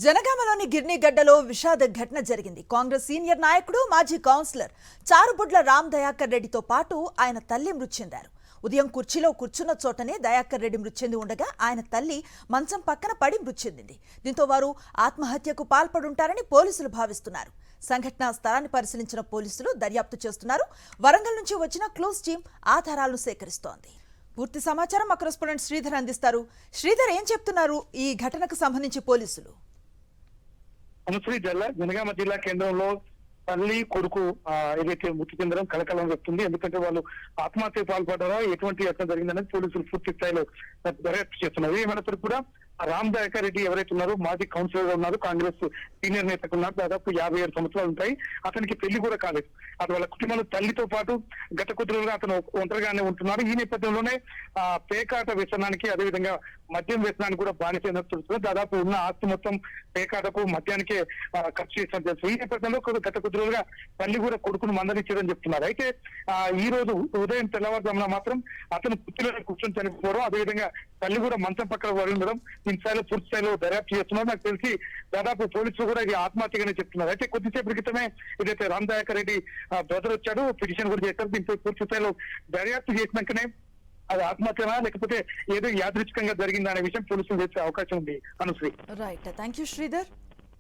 జనగామలోని గిర్నిగడ్డలో విషాద ఘటన జరిగింది. కాంగ్రెస్ సీనియర్ నాయకుడు మాజీ కౌన్సిలర్ చారుబుడ్ల రామ్ దయాకర్ రెడ్డితో పాటు ఆయన తల్లి మృతి చెందారు. ఉదయం కుర్చీలో కూర్చున్న చోటనే దయాకర్ రెడ్డి మృతి చెంది ఉండగా ఆయన తల్లి మంచం పక్కన పడి మృతి చెందింది. దీంతో వారు ఆత్మహత్యకు పాల్పడుంటారని పోలీసులు భావిస్తున్నారు. సంఘటనా స్థలాన్ని పరిశీలించిన పోలీసులు దర్యాప్తు చేస్తున్నారు. వరంగల్ నుంచి వచ్చిన క్లోజ్ టీం ఆధారాలను సేకరిస్తోంది. పూర్తి సమాచారం మా కరెస్పాండెంట్ శ్రీధర్ అందిస్తారు. శ్రీధర్, ఏం చెప్తున్నారు ఈ ఘటనకు సంబంధించి పోలీసులు? అనుశ్రీ జనగామ జిల్లా కేంద్రంలో తల్లి కొడుకు ఏదైతే మృతి చెందడం కలకలం చెప్తుంది. ఎందుకంటే వాళ్ళు ఆత్మహత్య పాల్పడ్డారో ఎటువంటి యత్నం జరిగిందనేది పోలీసులు పూర్తి స్థాయిలో దర్యాప్తు చేస్తున్నారు. ఏమైనప్పటికీ కూడా రామ్ దయాకర్ రెడ్డి ఎవరైతే ఉన్నారో మాజీ కౌన్సిలర్ గా ఉన్నారు, కాంగ్రెస్ సీనియర్ నేతకు ఉన్నారు. దాదాపు 57 సంవత్సరాలు ఉంటాయి. అతనికి పెళ్లి కూడా కాలేదు. అటు వాళ్ళ కుటుంబంలో తల్లితో పాటు గత కొద్ది రోజులుగా అతను ఒంటరిగానే ఉంటున్నారు. ఈ నేపథ్యంలోనే పేకాట వ్యసనానికి, అదేవిధంగా మద్యం వ్యసనానికి కూడా బానిసైనట్టు తెలుస్తుంది. దాదాపు ఉన్న ఆస్తి మొత్తం పేకాటకు మద్యానికే ఖర్చు చేసినట్టు తెలుసు. ఈ నేపథ్యంలో గత కొద్ది రోజులుగా తల్లి కూడా కొడుకును మందలిచ్చారని చెప్తున్నారు. అయితే ఈ రోజు ఉదయం తెల్లవారుజామున మాత్రం అతను కుర్చీలో కూర్చొని చనిపోవడం, అదేవిధంగా తల్లి కూడా మంచం పక్కన పడి ఉండడం దీని స్థాయిలో పూర్తి స్థాయిలో దర్యాప్తు చేస్తున్నారు. నాకు తెలిసి దాదాపు పోలీసులు కూడా ఇది ఆత్మహత్యగానే చెప్తున్నారు. అయితే కొద్దిసేపటి క్రితమే ఏదైతే రామ్ దయాకర్ రెడ్డి బ్రదర్ వచ్చాడు, పిటిషన్ కూడా చేశారు. దీంతో పూర్తి స్థాయిలో దర్యాప్తు చేసినాకనే అది ఆత్మహత్యనా లేకపోతే ఏదో యాదృచ్ఛికంగా జరిగిందా అనే విషయం పోలీసులు చేసే అవకాశం ఉంది. Anusri, right, thank you Sridhar.